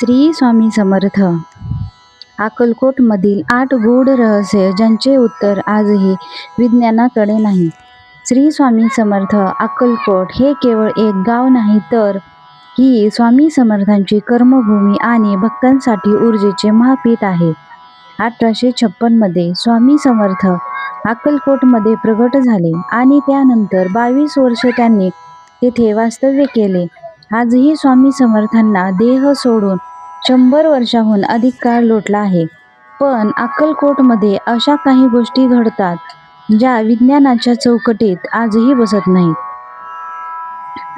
श्री स्वामी समर्थ. अक्कलकोटमधील 8 गूढ रहस्य ज्यांचे उत्तर आजही विज्ञानाकडे नाही. श्री स्वामी समर्थ अक्कलकोट हे केवळ एक गाव नाही, तर ही स्वामी समर्थांची कर्मभूमी आणि भक्तांसाठी ऊर्जेचे महापीठ आहे. 1856 मध्ये स्वामी समर्थ अक्कलकोटमध्ये प्रगट झाले आणि त्यानंतर 22 वर्ष त्यांनी तेथे वास्तव्य केले. आजही स्वामी समर्थांना देह सोडून 100 वर्षाहून अधिक काळ लोटला आहे. पण अक्कलकोटमध्ये अशा काही गोष्टी घडतात ज्या विज्ञानाच्या चौकटीत आजही बसत नाहीत.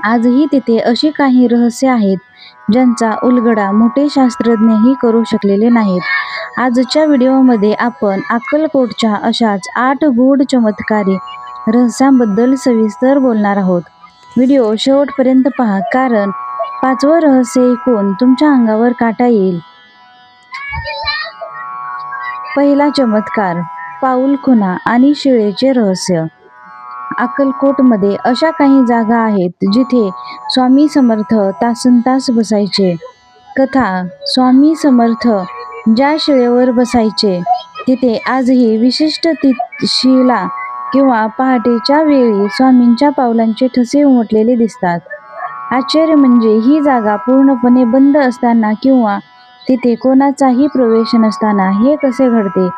आजही तिथे अशी काही रहस्य आहेत ज्यांचा उलगडा मोठे शास्त्रज्ञही करू शकलेले नाहीत. आजच्या व्हिडिओमध्ये आपण अक्कलकोटच्या अशाच 8 गूढ चमत्कारी रहस्यांबद्दल सविस्तर बोलणार आहोत. व्हिडिओ शेवटपर्यंत पहा, कारण 5वं रहस्य ऐकून तुमच्या अंगावर काटा येईल. पहिला चमत्कार, पाऊलखुणा आणि शिळेचे रहस्य. अक्कलकोटमध्ये अशा काही जागा आहेत जिथे स्वामी समर्थ तासनतास बसायचे. कथा, स्वामी समर्थ ज्या शिळेवर बसायचे तिथे आजही विशिष्ट शिला किंवा पहाटेच्या वेळी स्वामींच्या पावलांचे ठसे उमटलेले दिसतात. आश्चर्य म्हणजे ही जागा पूर्णपणे बंद असताना किंवा तिथे कोणाचाही प्रवेश नसताना हे कसे घडते?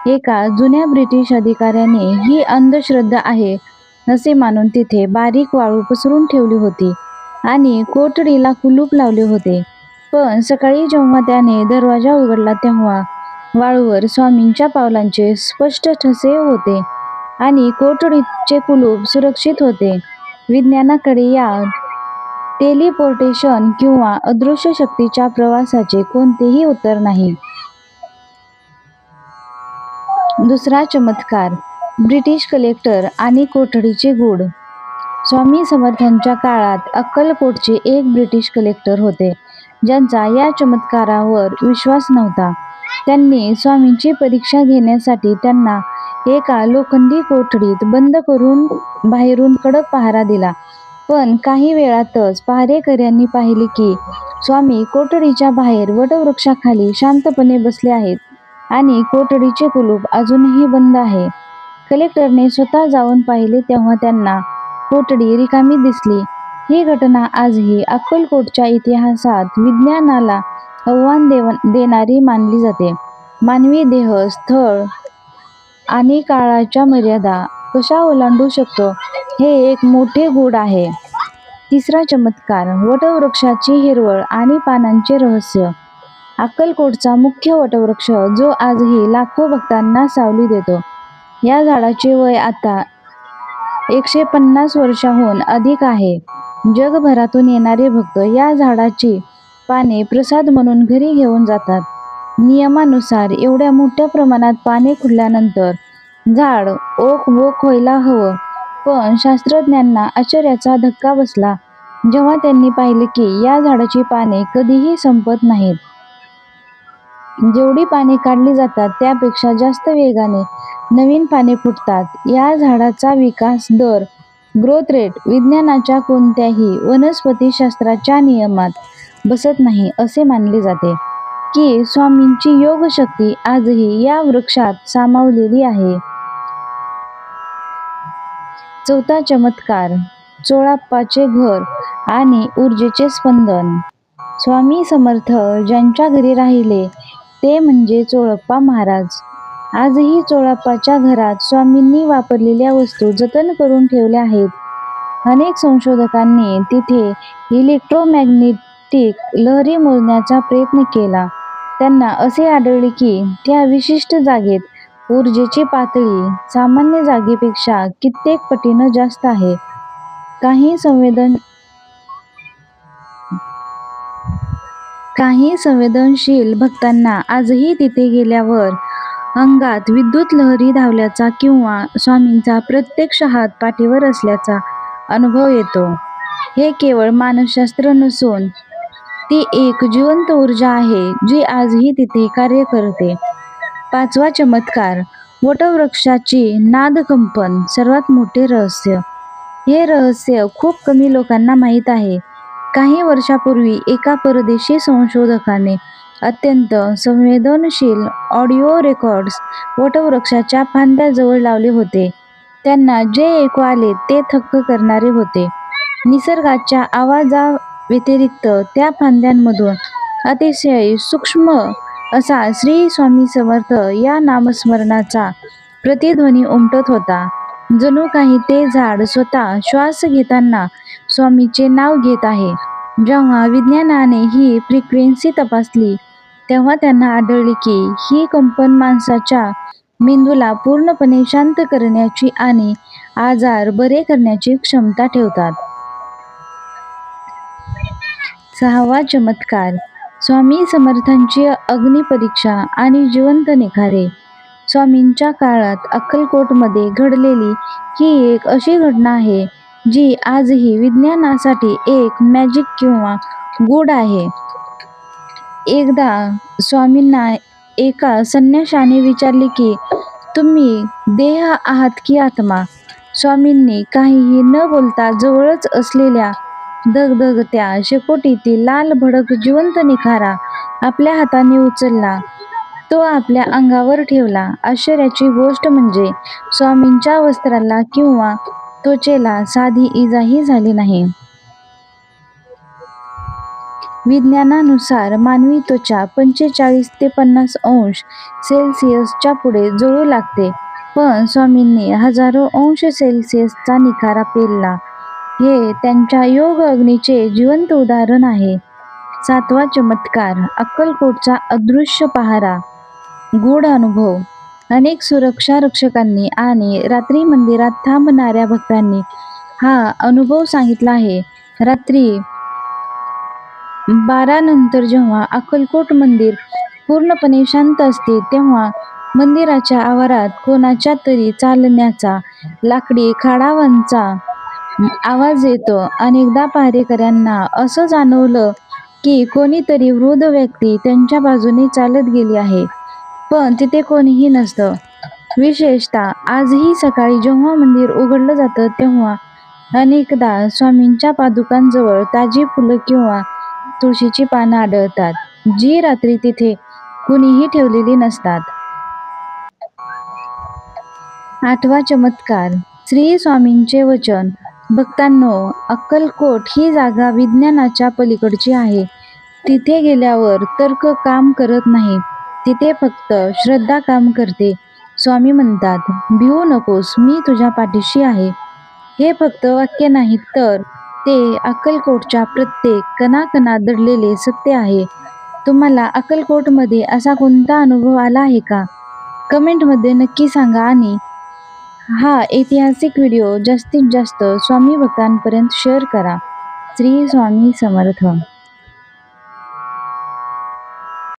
एका जुन्या ब्रिटिश अधिकाऱ्याने ही अंधश्रद्धा आहे असे मानून तिथे बारीक वाळू पसरून ठेवली होती आणि कोठडीला कुलूप लावले होते. पण सकाळी जेव्हा त्याने दरवाजा उघडला तेव्हा वाळूवर स्वामींच्या पावलांचे स्पष्ट ठसे होते आणि कोठडीचे कुलूप सुरक्षित होते. विज्ञानाकडे या टेलिपोर्टेशन किंवा अदृश्य शक्तीच्या प्रवासाचे कोणतेही उत्तर नाही. दुसरा चमत्कार, ब्रिटिश कलेक्टर आणि कोठडीचे गूढ. स्वामी समर्थांच्या काळात अक्कलकोटचे एक ब्रिटिश कलेक्टर होते ज्यांचा या चमत्कारावर विश्वास नव्हता. त्यांनी स्वामींची परीक्षा घेण्यासाठी त्यांना एका लोखंडी कोठडीत बंद करून बाहेरून कडक पहारा दिला. पण काही वेळातच पहारेकऱ्यांनी पाहिले की स्वामी कोठडीच्या बाहेर वटवृक्षाखाली शांतपणे बसले आहेत आणि कोठडीचे कुलूप अजूनही बंद आहे. कलेक्टरने स्वतः जाऊन पाहिले तेव्हा त्यांना कोठडी रिकामी दिसली. ही घटना आजही अक्कलकोटच्या इतिहासात विज्ञानाला आव्हान देणारी मानली जाते. मानवी देह, स्थळ आणि काळाच्या मर्यादा कशा ओलांडू शकतो हे एक मोठे गूढ आहे. तिसरा चमत्कार, वटवृक्षाची हिरवळ आणि पानांचे रहस्य. अक्कलकोटचा मुख्य वटवृक्ष जो आजही लाखो भक्तांना सावली देतो. या झाडाचे वय आता 150 वर्षांहून अधिक आहे. जगभरातून येणारे भक्त या झाडाची पाने प्रसाद म्हणून घरी घेऊन जातात. नियमानुसार एवढ्या मोठ्या प्रमाणात पाने खुडल्यानंतर झाड ओक बोक व्हायला हवं. पण शास्त्रज्ञांना आश्चर्याचा धक्का बसला जेव्हा त्यांनी पाहिले की या झाडाची पाने कधीही संपत नाहीत. जेवढी पाने काढली जातात त्यापेक्षा जास्त वेगाने नवीन पाने फुटतात. या झाडाचा विकास दर, ग्रोथ रेट, विज्ञानाच्या कोणत्याही वनस्पतीशास्त्राच्या नियमात बसत नाही असे मानले जाते की स्वामींची योगशक्ती आजही या वृक्षात सामावलेली आहे. चौथा चमत्कार, चोळाप्पाचे घर आणि ऊर्जेचे स्पंदन. स्वामी समर्थ ज्यांच्या घरी राहिले ते म्हणजे चोळप्पा महाराज. आजही चोळप्पाच्या घरात स्वामींनी वापरलेल्या वस्तू जतन करून ठेवल्या आहेत. अनेक संशोधकांनी तिथे इलेक्ट्रोमॅग्नेटिक लहरी मोजण्याचा प्रयत्न केला. त्यांना असे आढळले की त्या विशिष्ट जागेत ऊर्जेची पातळी सामान्य जागेपेक्षा कित्येक पटीनं जास्त आहे. काही संवेदनशील भक्तांना आजही तिथे गेल्यावर अंगात विद्युत लहरी धावल्याचा किंवा स्वामींचा प्रत्यक्ष हात पाठीवर असल्याचा अनुभव येतो. हे केवळ मानसशास्त्र नसून ती एक जिवंत ऊर्जा आहे जी आजही तिथे कार्य करते. 5वा चमत्कार, वटवृक्षाची नादकंपन. सर्वात मोठे रहस्य. हे रहस्य खूप कमी लोकांना माहीत आहे. काही वर्षापूर्वी एका परदेशी संशोधकाने अत्यंत संवेदनशील ऑडिओ रेकॉर्ड्स वटवृक्षाच्या फांद्याजवळ लावले होते. त्यांना जे ऐकू आले ते थक्क करणारे होते. निसर्गाच्या आवाजाव्यतिरिक्त त्या फांद्यांमधून अतिशय सूक्ष्म असा श्री स्वामी समर्थ या नामस्मरणाचा प्रतिध्वनी उमटत होता. जणू काही ते झाड स्वतः श्वास घेताना स्वामीचे नाव घेत आहे. जेव्हा विज्ञानाने ही फ्रिक्वेन्सी तपासली तेव्हा त्यांना आढळले की ही कंपन माणसाच्या मेंदूला पूर्णपणे शांत करण्याची आणि आजार बरे करण्याची क्षमता ठेवतात. 6वा चमत्कार स्वामी समर्थांची अग्निपरीक्षा आणि जिवंत निखारे. स्वामींच्या काळात अक्कलकोटमध्ये घडलेली ही एक अशी घटना आहे जी आजही विज्ञानासाठी एक मॅजिक किंवा गूढ आहे. एकदा स्वामींना एका संन्याशाने विचारले की तुम्ही देह आहात की आत्मा? स्वामींनी काहीही न बोलता जवळच असलेल्या धगधगत्या शेकोटीतील लाल भडक जिवंत निखारा आपल्या हाताने उचलला. तो आपल्या अंगावर ठेवला. आश्चर्याची गोष्ट म्हणजे स्वामींच्या वस्त्राला किंवा त्वचेला साधी इजाही झाली नाही. विज्ञानानुसार मानवी त्वचा 45 ते 50 अंश सेल्सिअसच्या पुढे जळू लागते, पण स्वामींनी हजारो अंश सेल्सिअसचा निखारा पेलला. हे त्यांच्या योग अग्नीचे जिवंत उदाहरण आहे. 7वा चमत्कार अक्कलकोटचा अदृश्य पहारा. गूढ अनुभव. अनेक सुरक्षा रक्षकांनी आणि रात्री मंदिरात थांबणाऱ्या भक्तांनी हा अनुभव सांगितला आहे. रात्री 12 नंतर जेव्हा अक्कलकोट मंदिर पूर्णपणे शांत असते तेव्हा मंदिराच्या आवारात कोणाच्या तरी चालण्याचा लाकडी खाडावांचा आवाज येतो. अनेकदा पहारेकऱ्यांना असं जाणवलं की कोणीतरी वृद्ध व्यक्ती त्यांच्या बाजूने चालत गेली आहे, पण तिथे कोणीही नसतं. विशेषतः आजही सकाळी जेव्हा मंदिर उघडलं जातं तेव्हा अनेकदा स्वामींच्या पादुकांजवळ ताजी फुलं किंवा तुळशीची पानं आढळतात, जी रात्री तिथे कुणीही ठेवलेली नसतात. 8वा चमत्कार श्री स्वामींचे वचन. भक्तांनो, अक्कलकोट ही जागा विज्ञानाच्या पलीकडची आहे. तिथे गेल्यावर तर्क काम करत नाही, तिथे फक्त श्रद्धा काम करते. स्वामी म्हणतात, भिवू नकोस, मी तुझ्या पाठीशी आहे. हे फक्त वाक्य नाही, तर ते अक्कलकोटच्या प्रत्येक कणाकणात दडलेले सत्य आहे. तुम्हाला अक्कलकोटमध्ये असा कोणता अनुभव आला आहे का? कमेंटमध्ये नक्की सांगा आणि हा ऐतिहासिक व्हिडिओ जास्तीत जास्त स्वामी भक्तांपर्यंत शेअर करा. श्री स्वामी समर्थ.